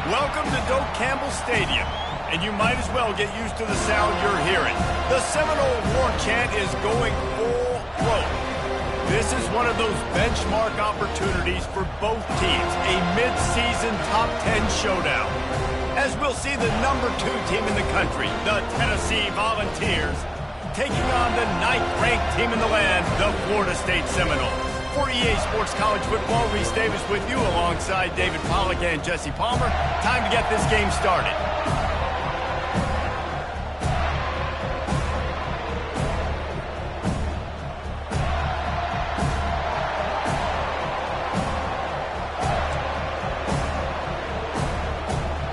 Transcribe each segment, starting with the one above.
Welcome to Doak Campbell Stadium, and you might as well get used to the sound you're hearing. The Seminole war chant is going full throat. This is one of those benchmark opportunities for both teams, a mid-season top 10 showdown. As we'll see the number 2 team in the country, the Tennessee Volunteers, taking on the 9th-ranked team in the land, the Florida State Seminoles. For EA Sports College Football, Reese Davis with you alongside David Pollack and Jesse Palmer. Time to get this game started.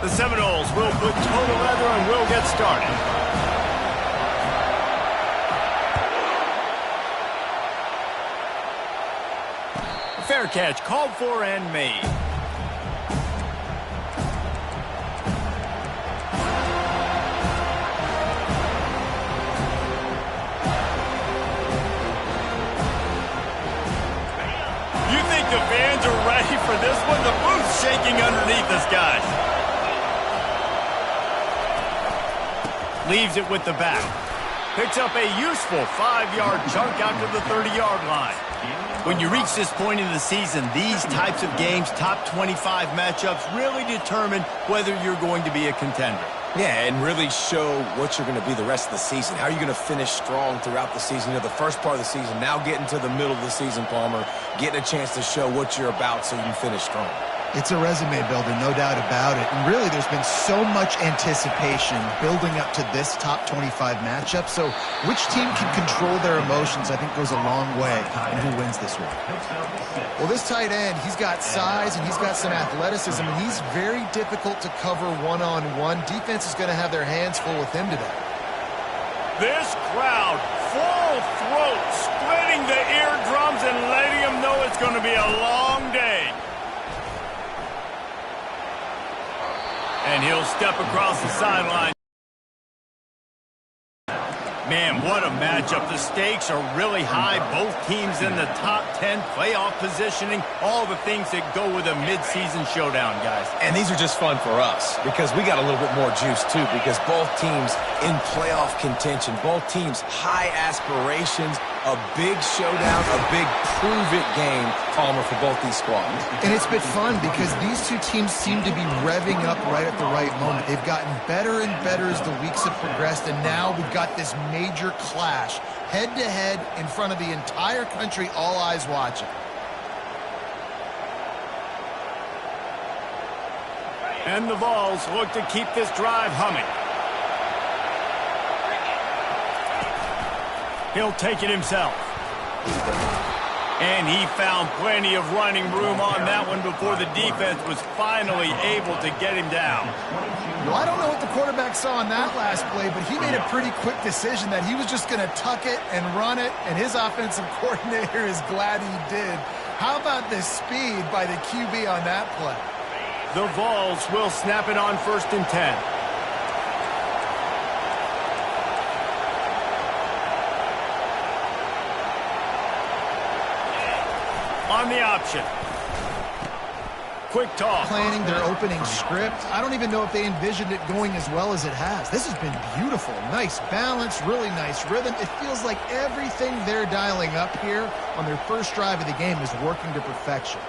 The Seminoles will put toe to leather and will get started. Fair catch called for and made. You think the fans are ready for this one? The booth's shaking underneath us, guys. Leaves it with the back. Picks up a useful 5-yard chunk out to the 30-yard line. When you reach this point in the season, these types of games, top 25 matchups, really determine whether you're going to be a contender. Yeah, and really show what you're going to be the rest of the season. How are you going to finish strong throughout the season? You know, the first part of the season, now getting to the middle of the season, Palmer, getting a chance to show what you're about so you can finish strong. It's a resume builder, no doubt about it. And really, there's been so much anticipation building up to this top 25 matchup. So which team can control their emotions, I think, goes a long way in who wins this one. Well, this tight end, he's got size and he's got some athleticism, and he's very difficult to cover one-on-one. Defense is going to have their hands full with him today. This crowd, full throat, splitting the eardrums and letting them know it's going to be a long day. And he'll step across the sideline. Man, what a matchup. The stakes are really high. Both teams in the top 10, playoff positioning, all the things that go with a midseason showdown, guys. And these are just fun for us because we got a little bit more juice, too, because both teams in playoff contention, both teams high aspirations, a big showdown, a big prove-it game, Palmer, for both these squads. And it's been fun because these two teams seem to be revving up right at the right moment. They've gotten better and better as the weeks have progressed, and now we've got this major clash, head-to-head in front of the entire country, all eyes watching. And the Vols look to keep this drive humming. He'll take it himself. And he found plenty of running room on that one before the defense was finally able to get him down. Well, I don't know what the quarterback saw on that last play, but he made a pretty quick decision that he was just going to tuck it and run it, and his offensive coordinator is glad he did. How about the speed by the QB on that play? The Vols will snap it on 1st and 10. On the option. Quick toss. Planning their opening script. I don't even know if they envisioned it going as well as it has. This has been beautiful. Nice balance, really nice rhythm. It feels like everything they're dialing up here on their first drive of the game is working to perfection.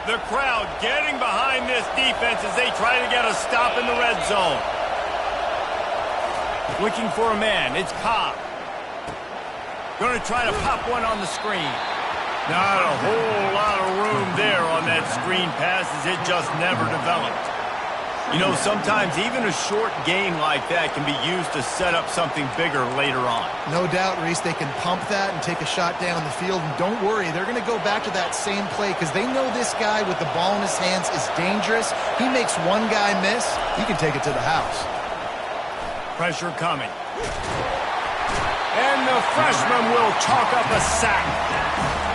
The crowd getting behind this defense as they try to get a stop in the red zone. Looking for a man. It's Cobb. Going to try to pop one on the screen. Not a whole lot of room there on that screen pass as it just never developed. You know, sometimes even a short game like that can be used to set up something bigger later on. No doubt, Reese, they can pump that and take a shot down the field. And don't worry, they're going to go back to that same play because they know this guy with the ball in his hands is dangerous. He makes one guy miss, he can take it to the house. Pressure coming. And the freshman will chalk up a sack.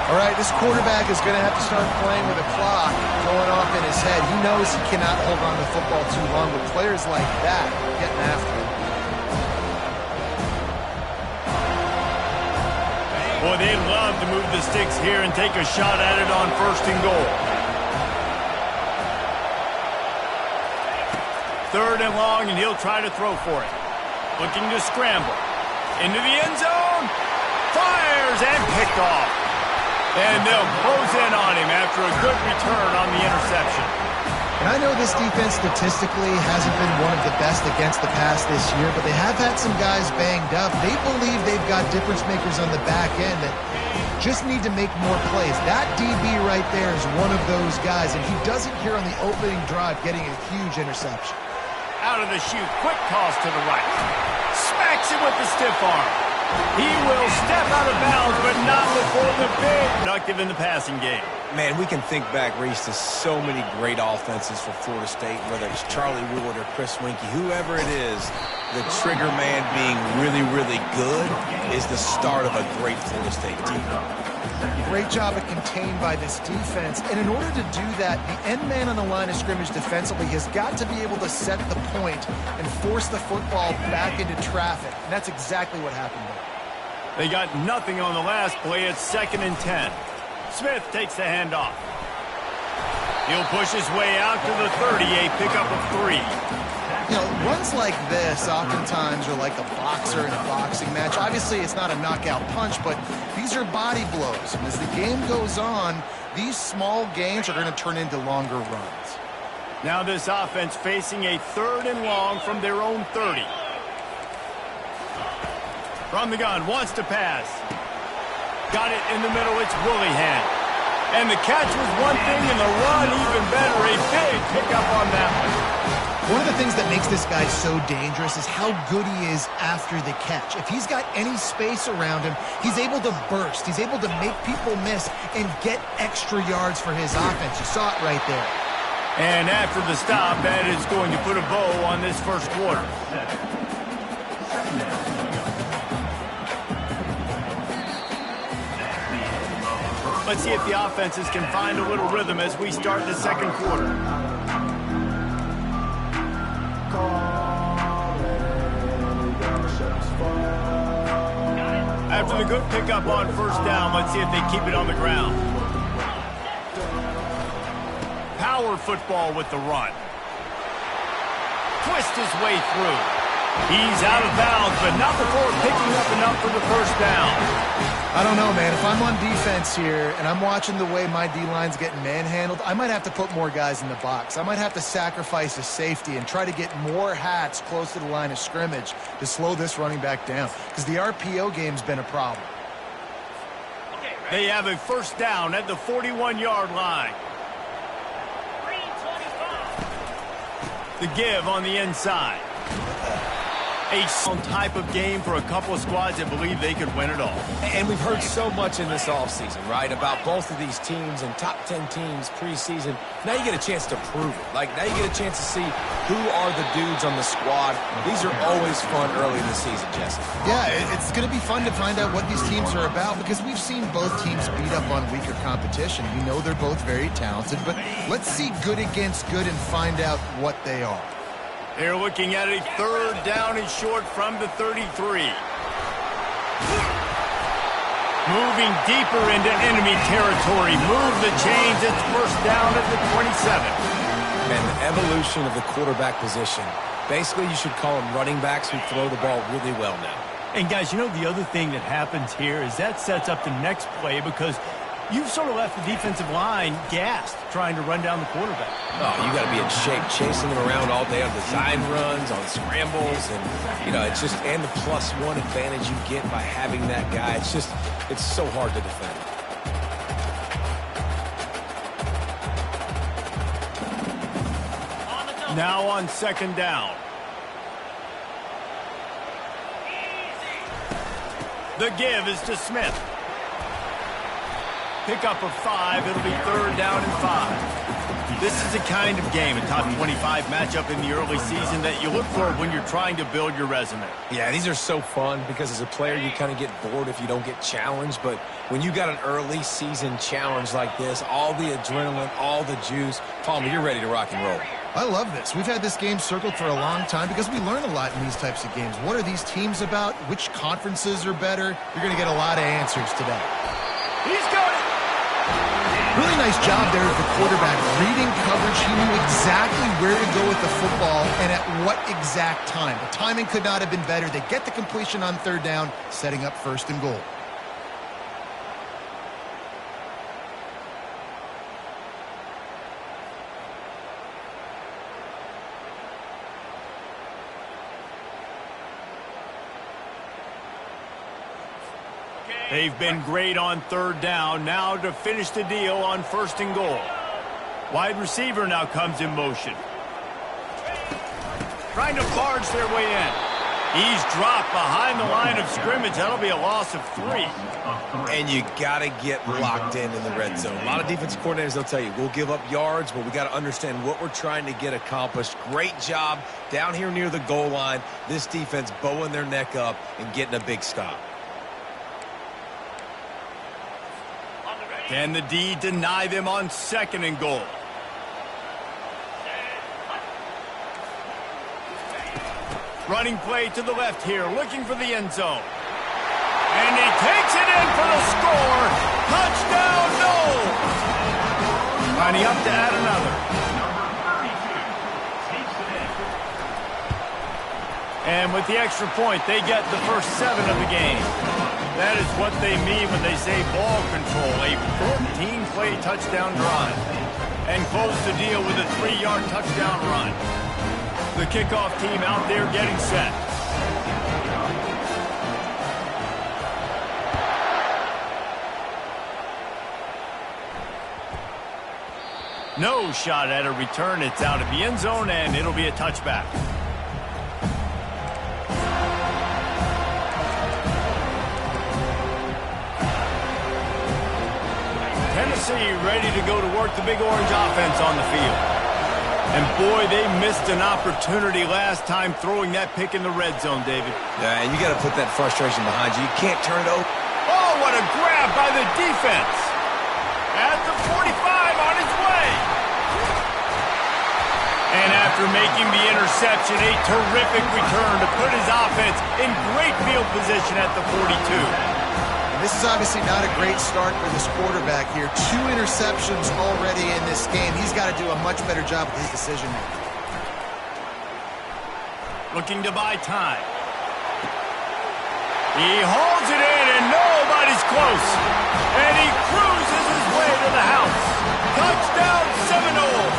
All right, this quarterback is going to have to start playing with a clock going off in his head. He knows he cannot hold on to the football too long, but players like that are getting after him. Boy, they'd love to move the sticks here and take a shot at it on 1st and goal. 3rd and long, and he'll try to throw for it. Looking to scramble. Into the end zone. Fires and picked off. And they'll close in on him after a good return on the interception. And I know this defense statistically hasn't been one of the best against the pass this year, but they have had some guys banged up. They believe they've got difference makers on the back end that just need to make more plays. That DB right there is one of those guys, and he does it here on the opening drive, getting a huge interception. Out of the chute, quick toss to the right. Smacks it with the stiff arm. He will step out of bounds, but not before the big. Productive in the passing game. Man, we can think back, Reese, to so many great offenses for Florida State, whether it's Charlie Wood or Chris Winkie, whoever it is, the trigger man being really, really good is the start of a great Florida State team. Great job at contained by this defense. And in order to do that, the end man on the line of scrimmage defensively has got to be able to set the point and force the football back into traffic. And that's exactly what happened there. They got nothing on the last play. It's 2nd and 10. Smith takes the handoff. He'll push his way out to the 30, a pickup of 3. You know, runs like this oftentimes are like a boxer in a boxing match. Obviously, it's not a knockout punch, but these are body blows. And as the game goes on, these small gains are going to turn into longer runs. Now this offense facing a 3rd and long from their own 30. From the gun, wants to pass. Got it in the middle, it's Willingham. And the catch was one thing, and the run even better. A big pickup on that one. One of the things that makes this guy so dangerous is how good he is after the catch. If he's got any space around him, he's able to burst. He's able to make people miss and get extra yards for his offense. You saw it right there. And after the stop, that is going to put a bow on this first quarter. Let's see if the offenses can find a little rhythm as we start the second quarter. After the good pickup on 1st down, let's see if they keep it on the ground. Power football with the run. Twist his way through. He's out of bounds, but not before picking up enough for the 1st down. I don't know, man. If I'm on defense here and I'm watching the way my D-line's getting manhandled, I might have to put more guys in the box. I might have to sacrifice a safety and try to get more hats close to the line of scrimmage to slow this running back down, because the RPO game's been a problem. They have a 1st down at the 41-yard line. The give on the inside. A type of game for a couple of squads that believe they could win it all. And we've heard so much in this offseason, right, about both of these teams and top 10 teams preseason. Now you get a chance to prove it. Like, now you get a chance to see who are the dudes on the squad. These are always fun early in the season, Jesse. Yeah, it's going to be fun to find out what these teams are about, because we've seen both teams beat up on weaker competition. We know they're both very talented, but let's see good against good and find out what they are. They're looking at a 3rd down and short from the 33. Moving deeper into enemy territory. Move the chains. It's 1st down at the 27. And the evolution of the quarterback position. Basically, you should call them running backs who throw the ball really well now. And, guys, you know the other thing that happens here is that sets up the next play, because you've sort of left the defensive line gassed trying to run down the quarterback. Oh, you got to be in shape, chasing them around all day on design runs, on scrambles, and, you know, it's just, and the +1 advantage you get by having that guy. It's just, it's so hard to defend. Now on 2nd down. The give is to Smith. Pickup of 5. It'll be 3rd down and 5. This is the kind of game, a top 25 matchup in the early season, that you look for when you're trying to build your resume. Yeah, these are so fun because as a player, you kind of get bored if you don't get challenged. But when you got an early season challenge like this, all the adrenaline, all the juice, Palmer, you're ready to rock and roll. I love this. We've had this game circled for a long time because we learn a lot in these types of games. What are these teams about? Which conferences are better? You're going to get a lot of answers today. He's got it. Really nice job there of the quarterback reading coverage. He knew exactly where to go with the football and at what exact time. The timing could not have been better. They get the completion on third down, setting up first and goal. They've been great on third down. Now to finish the deal on first and goal. Wide receiver now comes in motion. Trying to barge their way in. He's dropped behind the line of scrimmage. That'll be a loss of 3. And you got to get locked in the red zone. A lot of defensive coordinators, they'll tell you, we'll give up yards, but we got to understand what we're trying to get accomplished. Great job down here near the goal line. This defense bowing their neck up and getting a big stop. Can the D deny them on second and goal? Running play to the left here, looking for the end zone. And he takes it in for the score. Touchdown, Noel! Lining up to add another. And with the extra point, they get the first 7 of the game. That is what they mean when they say ball control, a 14-play touchdown drive. And close the deal with a 3-yard touchdown run. The kickoff team out there getting set. No shot at a return. It's out of the end zone, and it'll be a touchback. Tennessee ready to go to work the Big Orange offense on the field. And boy, they missed an opportunity last time throwing that pick in the red zone, David. Yeah, and you got to put that frustration behind you. You can't turn it over. Oh, what a grab by the defense. At the 45 on his way. And after making the interception, a terrific return to put his offense in great field position at the 42. This is obviously not a great start for this quarterback here. 2 interceptions already in this game. He's got to do a much better job with his decision-making. Looking to buy time. He hauls it in, and nobody's close. And he cruises his way to the house. Touchdown, Seminole.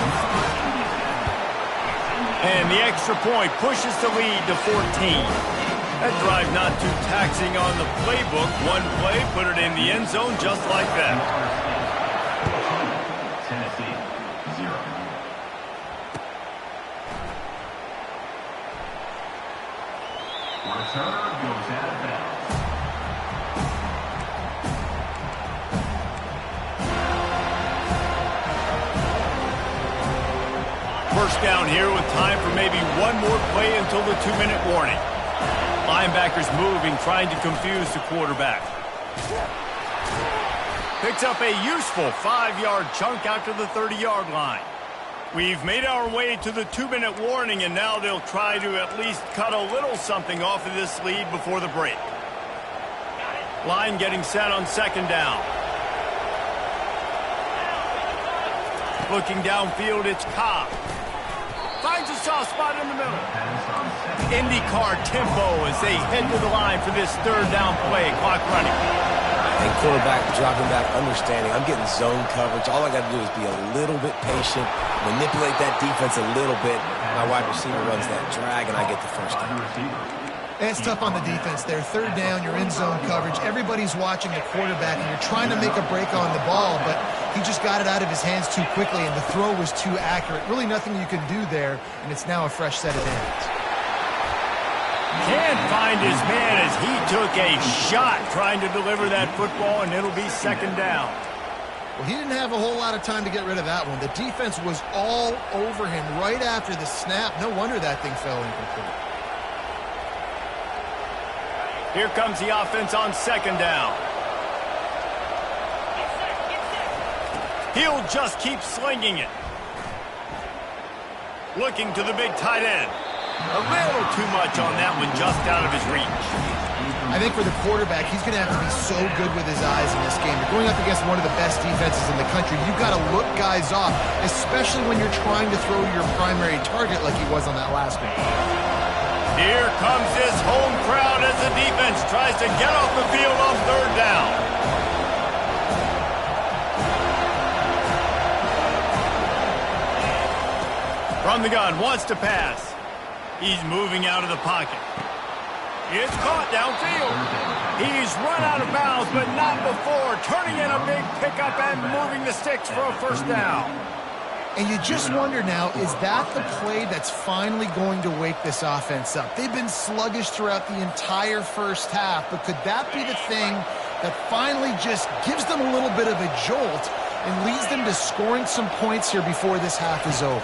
And the extra point pushes the lead to 14. That drive not too taxing on the playbook. One play, put it in the end zone just like that. Tennessee, 0. Return goes out of bounds. First down here with time for maybe one more play until the 2-minute warning. Linebackers moving, trying to confuse the quarterback. Picks up a useful 5-yard chunk out to the 30-yard line. We've made our way to the 2-minute warning, and now they'll try to at least cut a little something off of this lead before the break. Line getting set on second down. Looking downfield, it's Cobb. Finds a soft spot in the middle. IndyCar tempo as they head to the line for this third down play. Clock running. And quarterback dropping back, understanding I'm getting zone coverage. All I got to do is be a little bit patient, manipulate that defense a little bit. My wide receiver runs that drag, and I get the first down. And it's tough on the defense there. Third down, you're in zone coverage. Everybody's watching the quarterback, and you're trying to make a break on the ball, but he just got it out of his hands too quickly, and the throw was too accurate. Really nothing you can do there, and it's now a fresh set of downs. Can't find his man as he took a shot trying to deliver that football, and it'll be second down. Well, he didn't have a whole lot of time to get rid of that one. The defense was all over him right after the snap. No wonder that thing fell incomplete. Here comes the offense on second down. He'll just keep slinging it. Looking to the big tight end. A little too much on that one, just out of his reach. I think for the quarterback, he's going to have to be so good with his eyes in this game. You're going up against one of the best defenses in the country. You've got to look guys off, especially when you're trying to throw your primary target like he was on that last one. Here comes his home crowd as the defense tries to get off the field on third down. From the gun, wants to pass. He's moving out of the pocket. It's caught downfield. He's run out of bounds, but not before turning in a big pickup and moving the sticks for a first down. And you just wonder now, is that the play that's finally going to wake this offense up? They've been sluggish throughout the entire first half, but could that be the thing that finally just gives them a little bit of a jolt and leads them to scoring some points here before this half is over?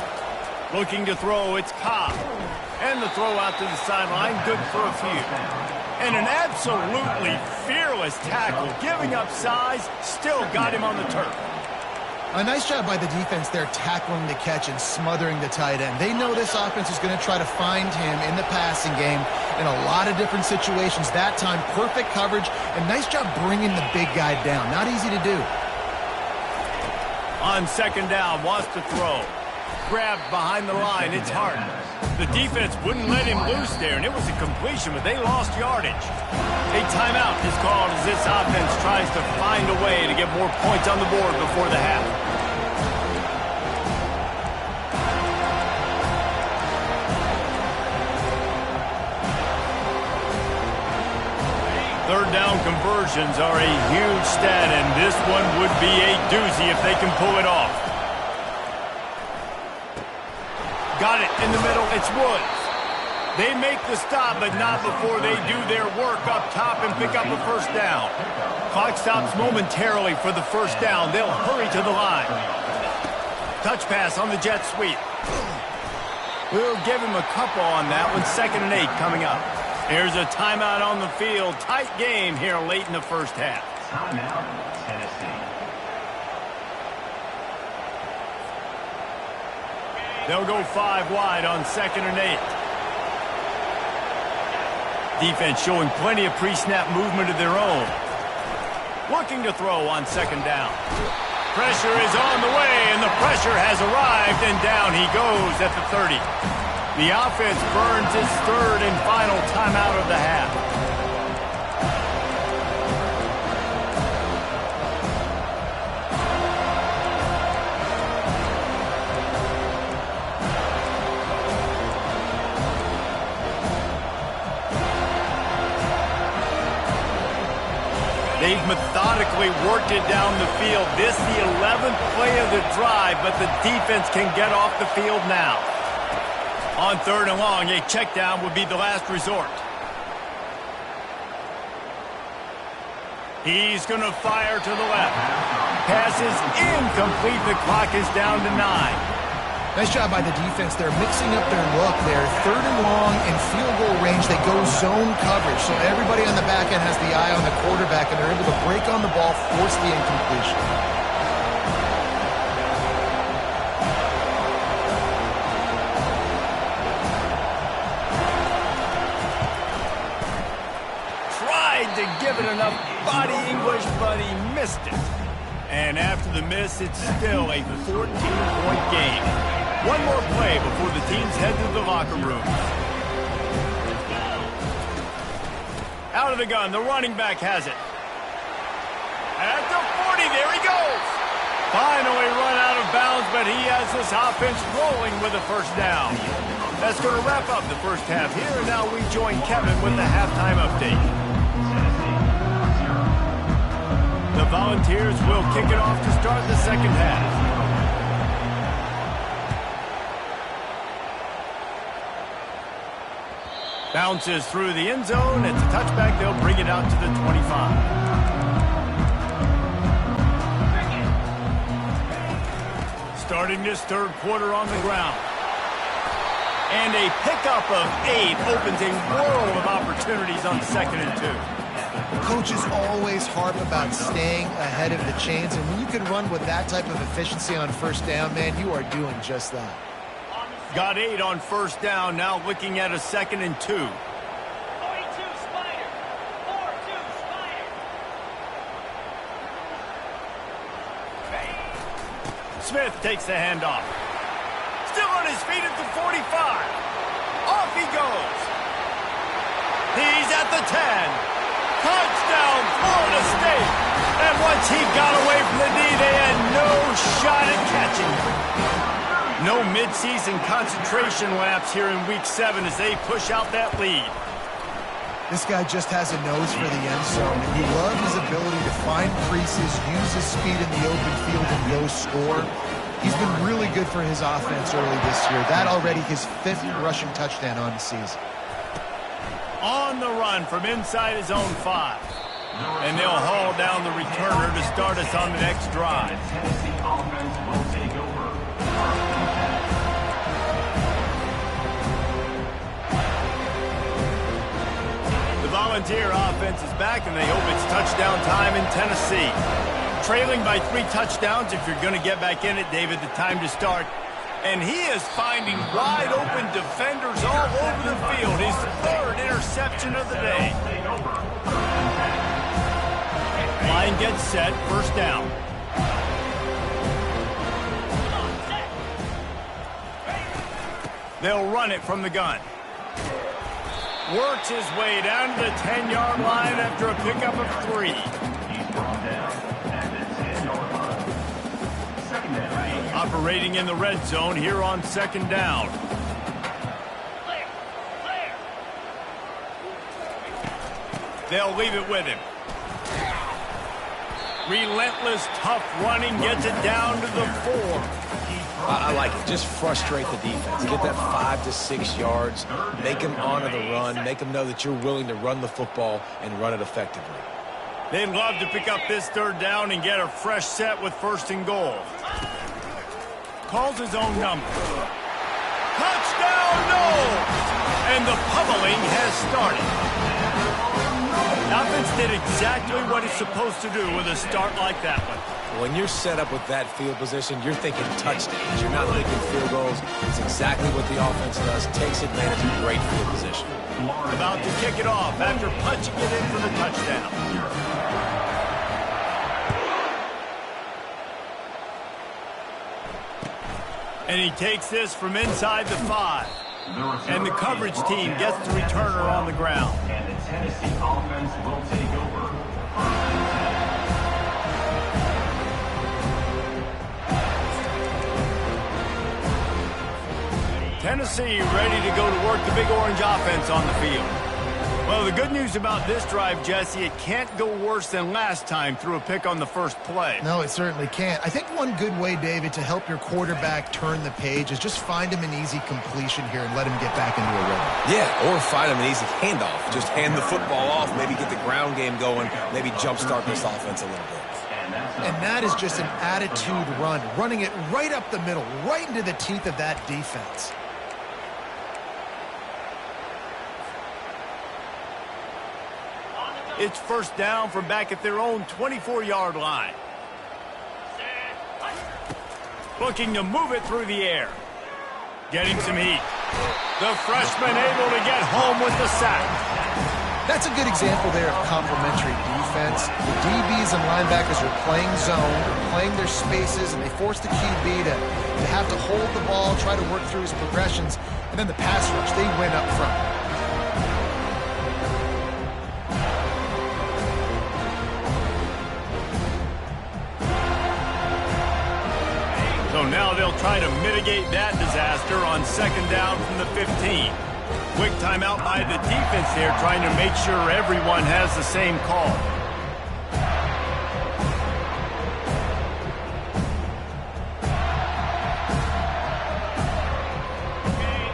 Looking to throw, it's Cobb. And the throw out to the sideline, good for a few. And an absolutely fearless tackle, giving up size, still got him on the turf. A nice job by the defense there tackling the catch and smothering the tight end. They know this offense is going to try to find him in the passing game in a lot of different situations. That time, perfect coverage, and nice job bringing the big guy down. Not easy to do. On second down, wants to throw. Grabbed behind the line, it's Hart. The defense wouldn't let him loose there, and it was a completion, but they lost yardage. A timeout is called as this offense tries to find a way to get more points on the board before the half. Third down conversions are a huge stat, and this one would be a doozy if they can pull it off. Got it in the middle, it's Woods. They make the stop, but not before they do their work up top and pick up a first down. Clock stops momentarily for the first down. They'll hurry to the line. Touch pass on the jet sweep. We'll give him a couple on that one. 2nd and 8 coming up. Here's a timeout on the field. Tight game here late in the first half. Timeout, Tennessee. They'll go 5 wide on 2nd and 8. Defense showing plenty of pre-snap movement of their own. Looking to throw on 2nd down. Pressure is on the way, and the pressure has arrived, and down he goes at the 30. The offense burns its 3rd and final timeout of the half. They've methodically worked it down the field. This the 11th play of the drive, but the defense can get off the field now. On 3rd and long, a check down would be the last resort. He's going to fire to the left. Pass is incomplete. The clock is down to 9. Nice job by the defense. They're mixing up their look there. 3rd and long in field goal range. They go zone coverage. So everybody on the back end has the eye on the quarterback, and they're able to break on the ball, force the incompletion. Tried to give it enough body English, but he missed it. And after the miss, it's still a 14-point game. One more play before the teams head to the locker room. Out of the gun, the running back has it. At the 40, there he goes. Finally run out of bounds, but he has this offense rolling with a first down. That's going to wrap up the first half here, and now we join Kevin with the halftime update. The Volunteers will kick it off to start the second half. Bounces through the end zone. It's a touchback. They'll bring it out to the 25. Starting this 3rd quarter on the ground. And a pickup of 8 opens a world of opportunities on 2nd and 2. Coaches always harp about staying ahead of the chains, and when you can run with that type of efficiency on first down, man, you are doing just that. Got 8 on first down, now looking at a 2nd and 2. 42 Spider. 4-2 Spider. Smith takes the handoff. Still on his feet at the 45. Off he goes. He's at the 10. Touchdown, Florida State. And once he got away from the knee, they had no shot at catching him. No midseason concentration laps here in Week 7 as they push out that lead. This guy just has a nose for the end zone, and you love his ability to find creases, use his speed in the open field, and go score. He's been really good for his offense early this year. That already his 5th rushing touchdown on the season. On the run from inside his own 5. And they'll haul down the returner to start us on the next drive. Tennessee offense will take over. The Volunteer offense is back, and they hope it's touchdown time in Tennessee. Trailing by 3 touchdowns. If you're going to get back in it, David, the time to start. And he is finding wide-open defenders all over the field. His 3rd interception of the day. Line gets set, first down. They'll run it from the gun. Works his way down to the 10-yard line after a pickup of 3. He's brought down at the 10-yard line. 2nd down. Operating in the red zone here on 2nd down. Clear. Clear. They'll leave it with him. Relentless, tough running gets it down to the 4. I like it. Just frustrate the defense. Get that 5 to 6 yards. Make them honor the run. Make them know that you're willing to run the football and run it effectively. They'd love to pick up this 3rd down and get a fresh set with 1st and goal. Calls his own number. Touchdown, no! And the pummeling has started. Offense did exactly what it's supposed to do with a start like that one. When you're set up with that field position, you're thinking touchdowns. You're not thinking field goals. It's exactly what the offense does. Takes advantage of great field position. About to kick it off after punching it in for the touchdown. And he takes this from inside the 5. And the coverage team gets the returner on the ground. And the Tennessee offense will take over. Tennessee ready to go to work the Big Orange offense on the field. Well, the good news about this drive, Jesse, it can't go worse than last time through a pick on the first play. No, it certainly can't. I think one good way, David, to help your quarterback turn the page is just find him an easy completion here and let him get back into a rhythm. Yeah, or find him an easy handoff. Just hand the football off, maybe get the ground game going, maybe jumpstart this offense a little bit. And that is just an attitude run, running it right up the middle, right into the teeth of that defense. It's first down from back at their own 24-yard line. Looking to move it through the air. Getting some heat. The freshman able to get home with the sack. That's a good example there of complementary defense. The DBs and linebackers are playing zone, playing their spaces, and they force the QB to have to hold the ball, try to work through his progressions, and then the pass rush, they win up front. So now they'll try to mitigate that disaster on 2nd down from the 15. Quick timeout by the defense there, trying to make sure everyone has the same call.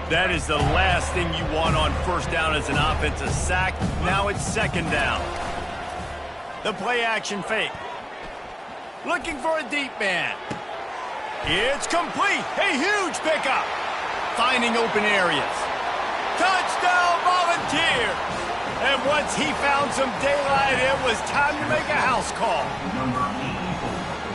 That is the last thing you want on first down as an offense, a sack. Now it's 2nd down. The play action fake. Looking for a deep man. It's complete. A huge pickup. Finding open areas. Touchdown, Volunteers. And once he found some daylight, it was time to make a house call.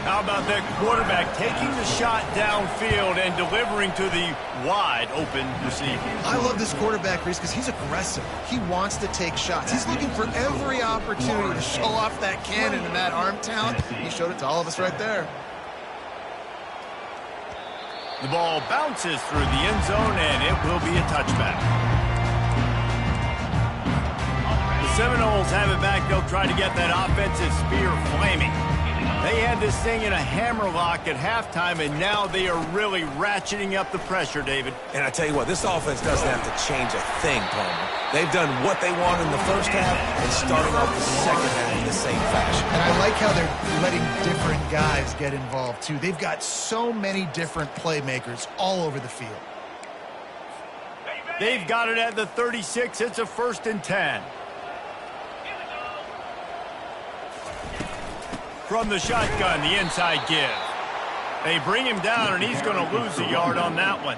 How about that quarterback taking the shot downfield and delivering to the wide open receiver? I love this quarterback, Reese, because he's aggressive. He wants to take shots. He's looking for every opportunity to show off that cannon and that arm talent. He showed it to all of us right there. The ball bounces through the end zone, and it will be a touchback. The Seminoles have it back. They'll try to get that offensive spear flaming. They had this thing in a hammerlock at halftime, and now they are really ratcheting up the pressure, David. And I tell you what, this offense doesn't have to change a thing, Palmer. They've done what they want in the first half and starting off the second half in the same fashion. And I like how they're letting different guys get involved, too. They've got so many different playmakers all over the field. They've got it at the 36. It's a 1st and 10. From the shotgun, the inside give. They bring him down, and he's going to lose a yard on that one.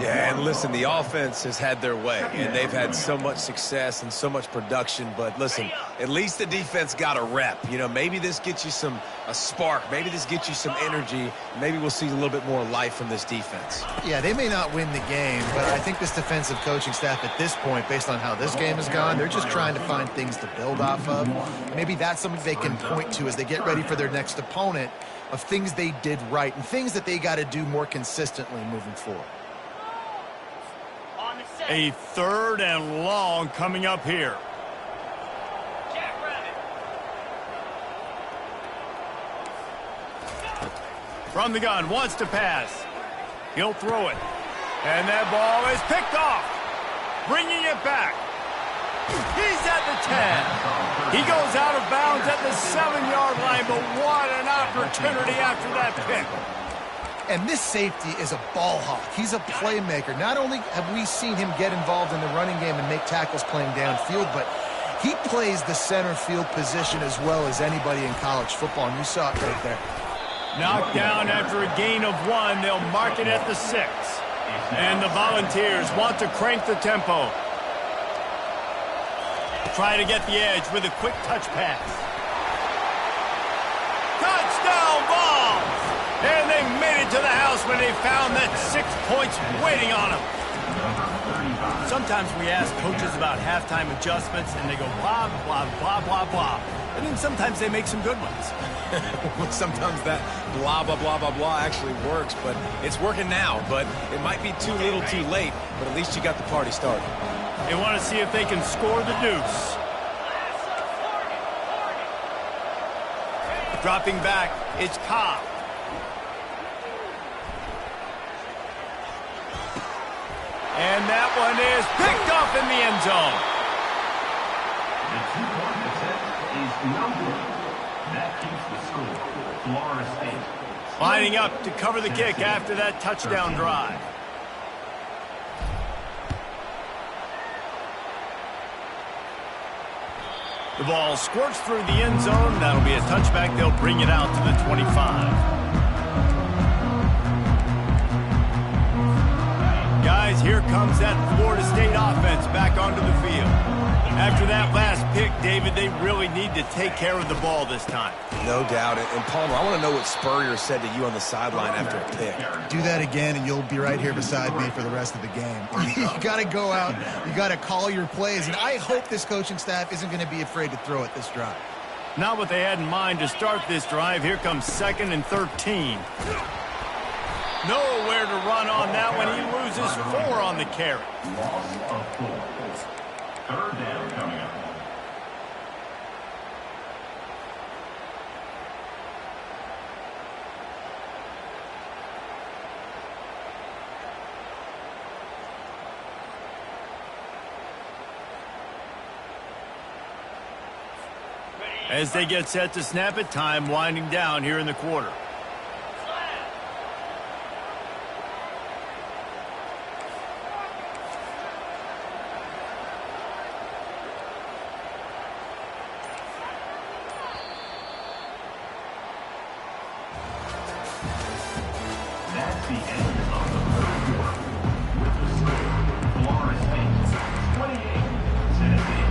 Yeah, and listen, the offense has had their way, and they've had so much success and so much production. But listen, at least the defense got a rep. You know, maybe this gets you a spark. Maybe this gets you some energy. Maybe we'll see a little bit more life from this defense. Yeah, they may not win the game, but I think this defensive coaching staff at this point, based on how this game has gone, they're just trying to find things to build off of. Maybe that's something they can point to as they get ready for their next opponent, of things they did right and things that they got to do more consistently moving forward. A 3rd and long coming up here. Jackrabbit. From the gun, wants to pass. He'll throw it. And that ball is picked off. Bringing it back. He's at the 10. He goes out of bounds at the 7-yard line, but what an opportunity after that pick. And this safety is a ball hawk. He's a playmaker. Not only have we seen him get involved in the running game and make tackles playing downfield, but he plays the center field position as well as anybody in college football, and you saw it right there. Knocked down after a gain of 1. They'll mark it at the 6. And the Volunteers want to crank the tempo. Try to get the edge with a quick touch pass. Touchdown ball! And they made it to the house when they found that 6 points waiting on them. Sometimes we ask coaches about halftime adjustments, and they go blah, blah, blah, blah, blah. And then sometimes they make some good ones. Sometimes that blah, blah, blah, blah, blah actually works, but it's working now. But it might be too little too late, but at least you got the party started. They want to see if they can score the deuce. Dropping back, it's Cobb. And that one is picked off in the end zone. The 2-point attempt is no good. That keeps the score. Florida State. Lining up to cover the kick after that touchdown drive. The ball squirts through the end zone. That'll be a touchback. They'll bring it out to the 25. Guys, here comes that Florida State offense back onto the field. After that last pick, David, they really need to take care of the ball this time. No doubt. And Palmer, I want to know what Spurrier said to you on the sideline after a pick. Do that again, and you'll be right here beside me for the rest of the game. You got to go out. You got to call your plays, and I hope this coaching staff isn't going to be afraid to throw it this drive. Not what they had in mind to start this drive. Here comes 2nd and 13. Nowhere to run on that one. He loses 4 on the carry. Loss of 4. 3rd down coming up. As they get set to snap it, time winding down here in the quarter. That's the end of the 3rd quarter. With the score, Florida State 28, Tennessee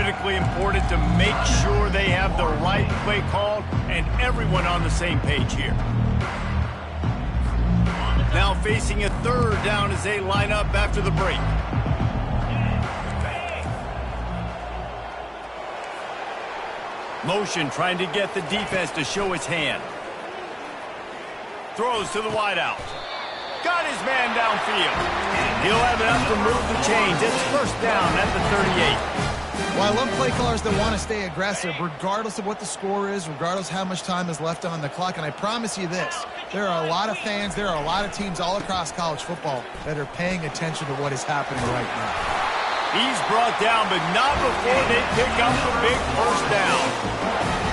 critically important to make sure they have the right play called and everyone on the same page here. Now facing a third down as they line up after the break. Motion trying to get the defense to show its hand. Throws to the wideout. Got his man downfield. He'll have enough to move the chains. It's first down at the 38. Well, I love play callers that want to stay aggressive regardless of what the score is, regardless how much time is left on the clock. And I promise you this, there are a lot of fans, there are a lot of teams all across college football that are paying attention to what is happening right now. He's brought down, but not before they pick up the big first down.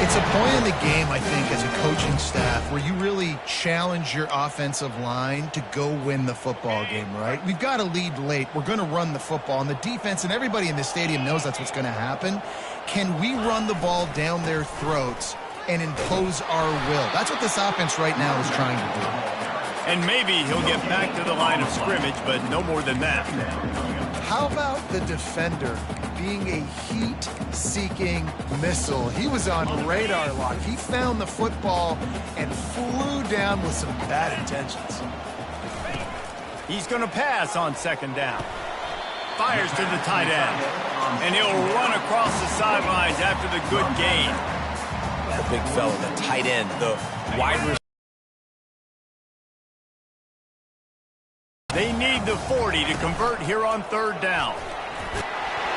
It's a point in the game, I think, as a coaching staff where you really challenge your offensive line to go win the football game, right? We've got to lead late. We're going to run the football. And the defense and everybody in this stadium knows that's what's going to happen. Can we run the ball down their throats and impose our will? That's what this offense right now is trying to do. And maybe he'll get back to the line of scrimmage, but no more than that. How about the defender being a heat-seeking missile? He was on radar lock. He found the football and flew down with some bad intentions. He's going to pass on second down. Fires to the tight end. And he'll run across the sidelines after the good gain. The big fella, the tight end, the wide receiver. They need the 40 to convert here on third down.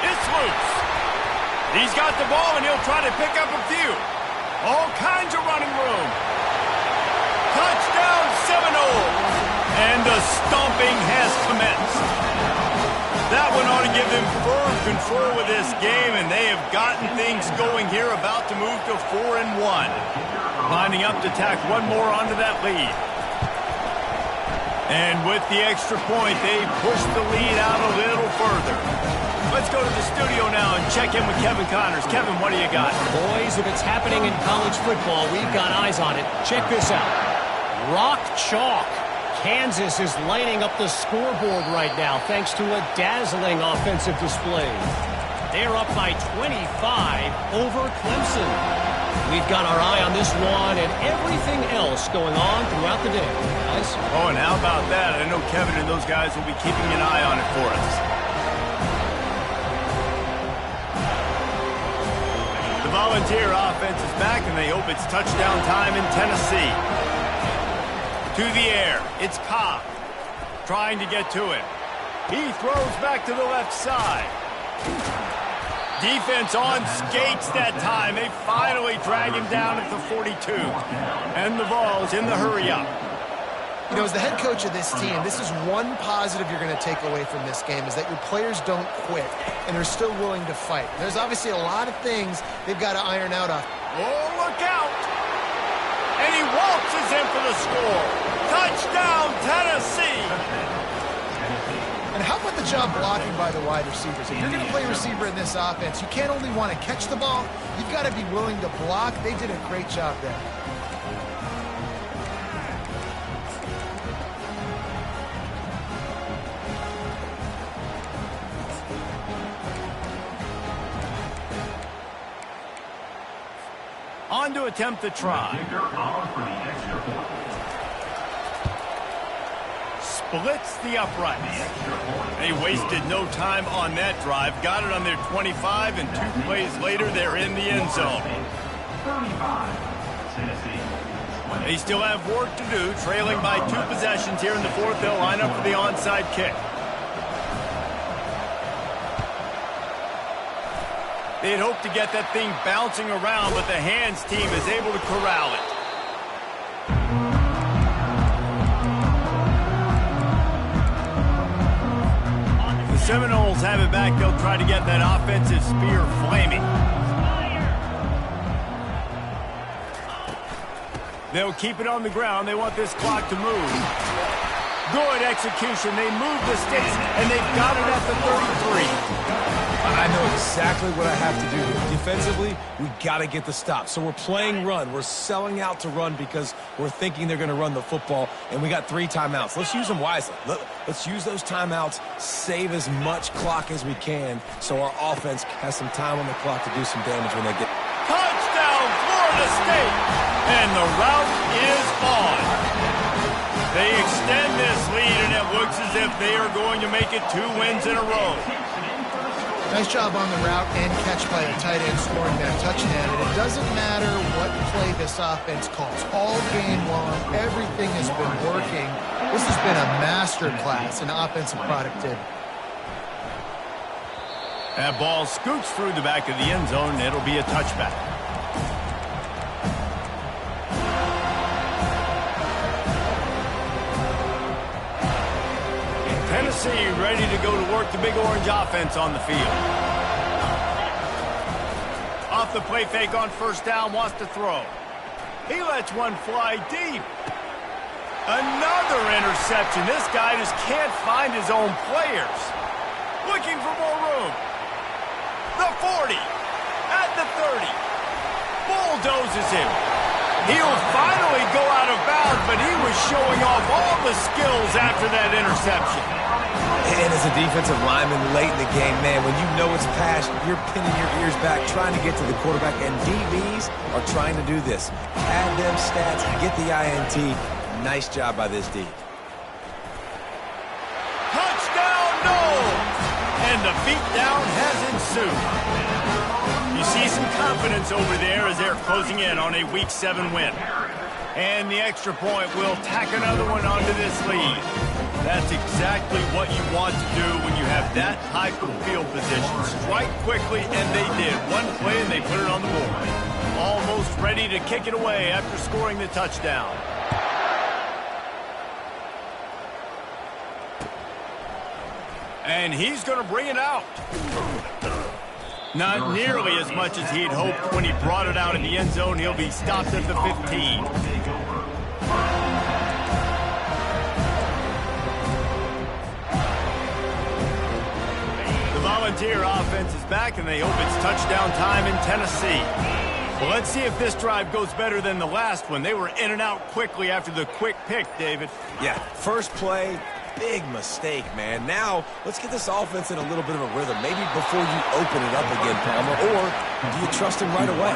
It's loose. He's got the ball, and he'll try to pick up a few. All kinds of running room. Touchdown, Seminoles. And the stomping has commenced. That one ought to give them firm control with this game, and they have gotten things going here, about to move to 4-1. Lining up to tack one more onto that lead. And with the extra point, they push the lead out a little further. Let's go to the studio now and check in with Kevin Connors. Kevin, what do you got? Boys, if it's happening in college football, we've got eyes on it. Check this out. Rock chalk. Kansas is lighting up the scoreboard right now thanks to a dazzling offensive display. They're up by 25 over Clemson. We've got our eye on this one and everything else going on throughout the day. Guys? Oh, and how about that? I know Kevin and those guys will be keeping an eye on it for us. The Volunteer offense is back, and they hope it's touchdown time in Tennessee. To the air, it's Cobb trying to get to him. He throws back to the left side. Defense on skates that time. They finally drag him down at the 42. And the Vols in the hurry-up. You know, as the head coach of this team, this is one positive you're going to take away from this game, is that your players don't quit, and they're still willing to fight. There's obviously a lot of things they've got to iron out. Oh, look out! And he waltzes in for the score. Touchdown, Tennessee! And how about the job blocking by the wide receivers? If you're going to play receiver in this offense, you can't only want to catch the ball, you've got to be willing to block. They did a great job there. On to attempt the try. Splits the uprights. They wasted no time on that drive. Got it on their 25, and 2 plays later, they're in the end zone. They still have work to do, trailing by 2 possessions here in the fourth. They'll line up for the onside kick. They'd hoped to get that thing bouncing around, but the hands team is able to corral it. The Seminoles have it back. They'll try to get that offensive spear flaming. They'll keep it on the ground. They want this clock to move. Good execution. They move the sticks, and they've got it at the 33. I know exactly what I have to do here. Defensively, we got to get the stop. So we're playing run. We're selling out to run because we're thinking they're going to run the football, and we got 3 timeouts. Let's use them wisely. Let's use those timeouts, save as much clock as we can so our offense has some time on the clock to do some damage when they get... Touchdown, Florida State! And the route is on. They extend this lead, and it looks as if they are going to make it 2 wins in a row. Nice job on the route and catch by the tight end scoring that touchdown. And it doesn't matter what play this offense calls. All game long, everything has been working. This has been a master class in offensive productivity. That ball scoots through the back of the end zone, and it'll be a touchback. Tennessee ready to go to work the Big Orange offense on the field. Off the play fake on first down, wants to throw. He lets one fly deep. Another interception. This guy just can't find his own players. Looking for more room. The 40. At the 30. Bulldozes him. He'll finally go out of bounds, but he was showing off all the skills after that interception. And as a defensive lineman late in the game, man, when you know it's past, you're pinning your ears back, trying to get to the quarterback, and DBs are trying to do this. Pad them stats, get the INT. Nice job by this D. Touchdown, Noel! And the beatdown has ensued. You see some confidence over there as they're closing in on a Week 7 win. And the extra point will tack another one onto this lead. That's exactly what you want to do when you have that type of field position. Strike quickly, and they did. One play, and they put it on the board. Almost ready to kick it away after scoring the touchdown. And he's going to bring it out. Not nearly as much as he'd hoped when he brought it out in the end zone. He'll be stopped at the 15. The Volunteer offense is back, and they hope it's touchdown time in Tennessee. Well, let's see if this drive goes better than the last one. They were in and out quickly after the quick pick, David. Yeah, first play, big mistake, man. Now, let's get this offense in a little bit of a rhythm. Maybe before you open it up again, Palmer, or do you trust him right away?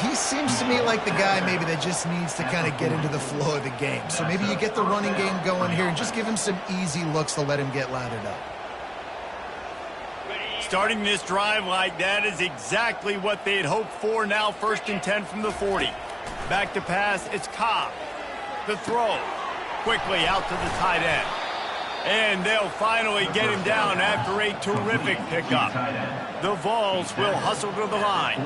He seems to me like the guy maybe that just needs to kind of get into the flow of the game. So maybe you get the running game going here and just give him some easy looks to let him get lathered up. Starting this drive like that is exactly what they had hoped for. Now 1st and 10 from the 40. Back to pass, it's Cobb. The throw. Quickly out to the tight end. And they'll finally get him down after a terrific pickup. The Vols will hustle to the line.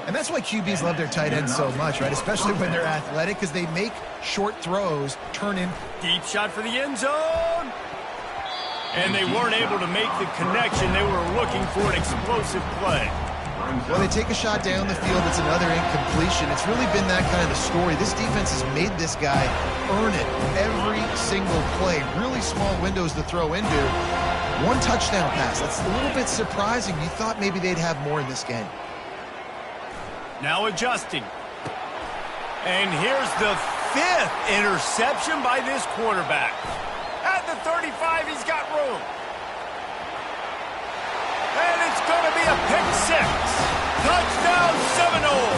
And that's why QBs love their tight ends so much, right? Especially when they're athletic, because they make short throws turn in. Deep shot for the end zone. And they weren't able to make the connection. They were looking for an explosive play. Well, they take a shot down the field. It's another incompletion. It's really been that kind of story. This defense has made this guy earn it every single play. Really small windows to throw into. 1 touchdown pass. That's a little bit surprising. You thought maybe they'd have more in this game. Now adjusting. And here's the 5th interception by this quarterback. At the 35, he's got room. And it's going to be a pick 6. Touchdown Seminole.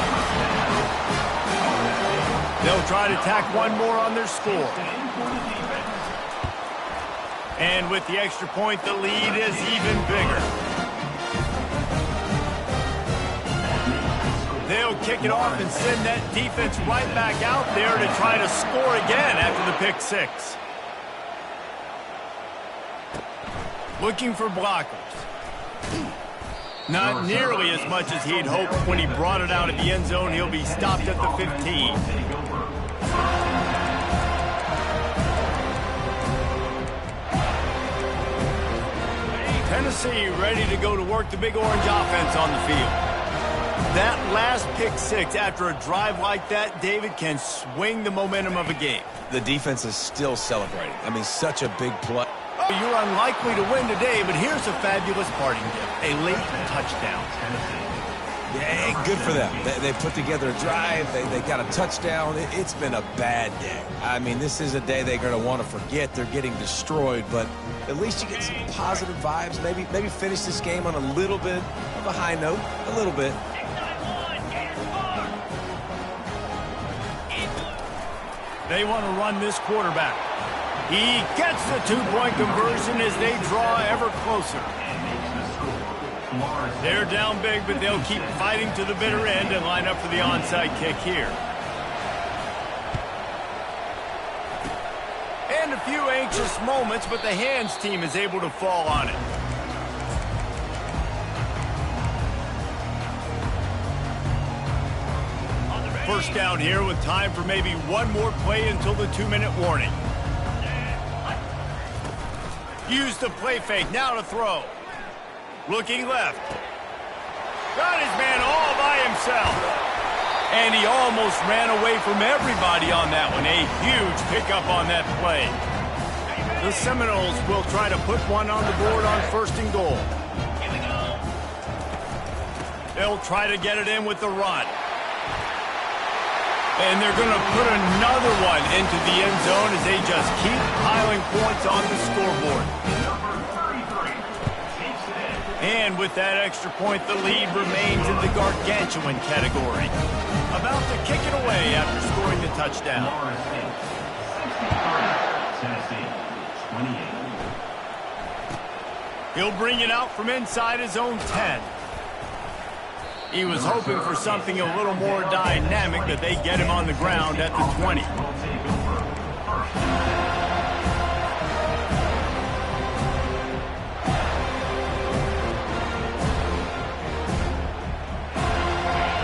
They'll try to tack one more on their score. And with the extra point, the lead is even bigger. They'll kick it off and send that defense right back out there to try to score again after the pick 6. Looking for blockers. Not nearly as much as he'd hoped when he brought it out at the end zone. He'll be stopped at the 15. Tennessee ready to go to work the Big Orange offense on the field. That last pick 6 after a drive like that, David, can swing the momentum of a game. The defense is still celebrating. I mean, such a big play. Oh, You're unlikely to win today, but here's a fabulous parting gift. A late touchdown. Yeah, good for them. They put together a drive. They got a touchdown. It's been a bad day. I mean, this is a day they're going to want to forget. They're getting destroyed, but at least you get some positive vibes. Maybe finish this game on a little bit of a high note. A little bit. They want to run this quarterback. He gets the two-point conversion as they draw ever closer. They're down big, but they'll keep fighting to the bitter end and line up for the onside kick here. And a few anxious moments, but the hands team is able to fall on it. First down here with time for maybe one more play until the 2-minute warning. Use the play fake, now to throw. Looking left. Got his man all by himself. And he almost ran away from everybody on that one. A huge pickup on that play. The Seminoles will try to put one on the board on 1st and goal. They'll try to get it in with the run. And they're going to put another one into the end zone as they just keep piling points on the scoreboard. And with that extra point, the lead remains in the gargantuan category. About to kick it away after scoring the touchdown. He'll bring it out from inside his own 10. He was hoping for something a little more dynamic, but they get him on the ground at the 20.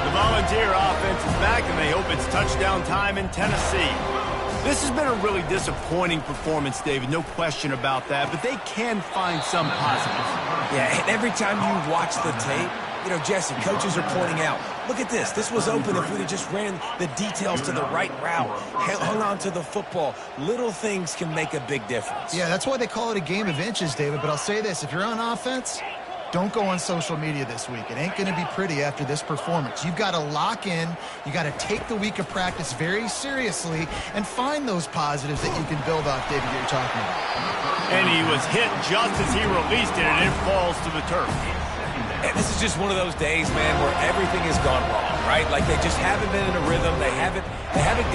The Volunteer offense is back, and they hope it's touchdown time in Tennessee. This has been a really disappointing performance, David, no question about that, but they can find some positives. Yeah, and every time you watch the tape, you know, Jesse, coaches are pointing out, look at this. This was open if we'd have just ran the details to the right route, hung on to the football. Little things can make a big difference. Yeah, that's why they call it a game of inches, David. But I'll say this, if you're on offense, don't go on social media this week. It ain't going to be pretty after this performance. You've got to lock in. You got to take the week of practice very seriously and find those positives that you can build off, David, that you're talking about. And he was hit just as he released it, and it falls to the turf. And this is just one of those days, man, where everything has gone wrong, right? Like they just haven't been in a rhythm. They haven't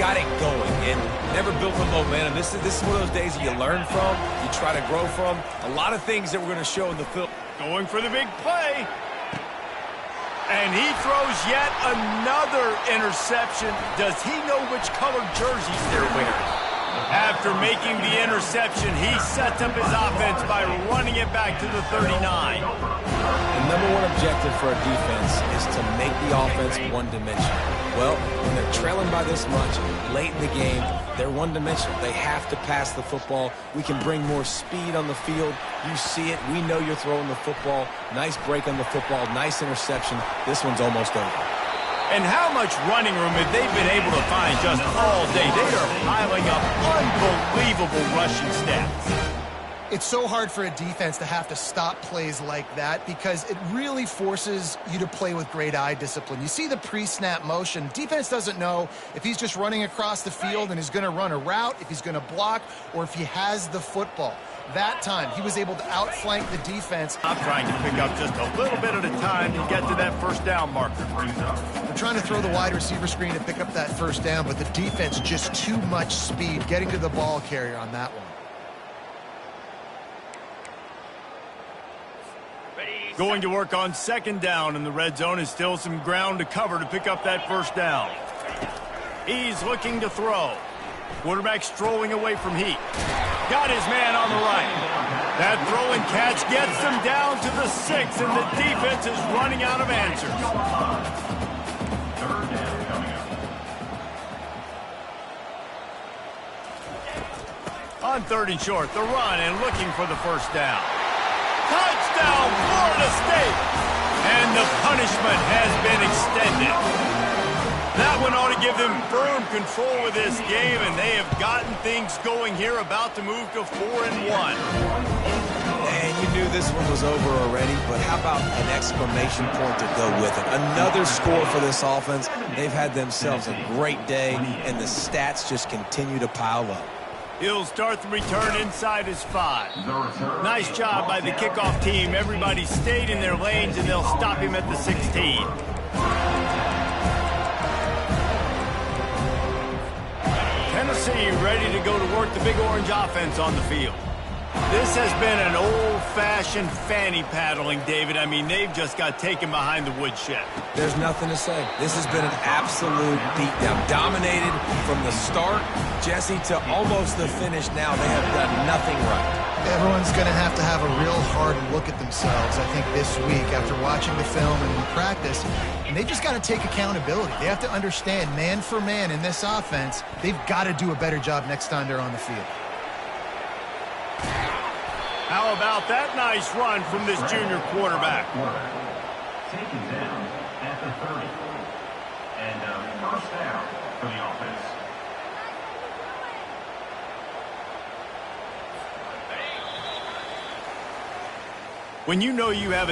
got it going and never built the momentum. This is one of those days that you learn from, you try to grow from. A lot of things that we're going to show in the film. Going for the big play. And he throws yet another interception. Does he know which colored jerseys they're wearing? After making the interception, he sets up his offense by running it back to the 39. The number one objective for a defense is to make the offense one-dimensional. Well, when they're trailing by this much, late in the game, they're one-dimensional. They have to pass the football. We can bring more speed on the field. You see it. We know you're throwing the football. Nice break on the football. Nice interception. This one's almost over. And how much running room have they been able to find just all day? They are piling up unbelievable rushing stats. It's so hard for a defense to have to stop plays like that because it really forces you to play with great eye discipline. You see the pre-snap motion. Defense doesn't know if he's just running across the field and is going to run a route, if he's going to block, or if he has the football. That time, he was able to outflank the defense. I'm trying to pick up just a little bit at a time to get to that first down marker. They're trying to throw the wide receiver screen to pick up that first down, but the defense just too much speed getting to the ball carrier on that one. Going to work on second down, and the red zone is still some ground to cover to pick up that first down. He's looking to throw. Quarterback strolling away from Heat. Got his man on the right. That throw and catch gets them down to the 6, and the defense is running out of answers. On 3rd and short, the run and looking for the first down. Touchdown, Florida State! And the punishment has been extended. That one ought to give them firm control of this game, and they have gotten things going here, about to move to 4-1. And you knew this one was over already, but how about an exclamation point to go with it? Another score for this offense. They've had themselves a great day, and the stats just continue to pile up. He'll start the return inside his 5. Nice job by the kickoff team. Everybody stayed in their lanes, and they'll stop him at the 16. Tennessee ready to go to work the Big Orange offense on the field. This has been an old-fashioned fanny paddling, David. I mean, they've just got taken behind the woodshed. There's nothing to say. This has been an absolute beatdown. Dominated from the start, Jesse, to almost the finish now. They have done nothing right. Everyone's going to have a real hard look at themselves, I think, this week after watching the film and in practice. And they just got to take accountability. They have to understand, man for man in this offense, they've got to do a better job next time they're on the field. How about that nice run from this junior quarterback? Taken down at the 30. And first down for the offense. When you know you have a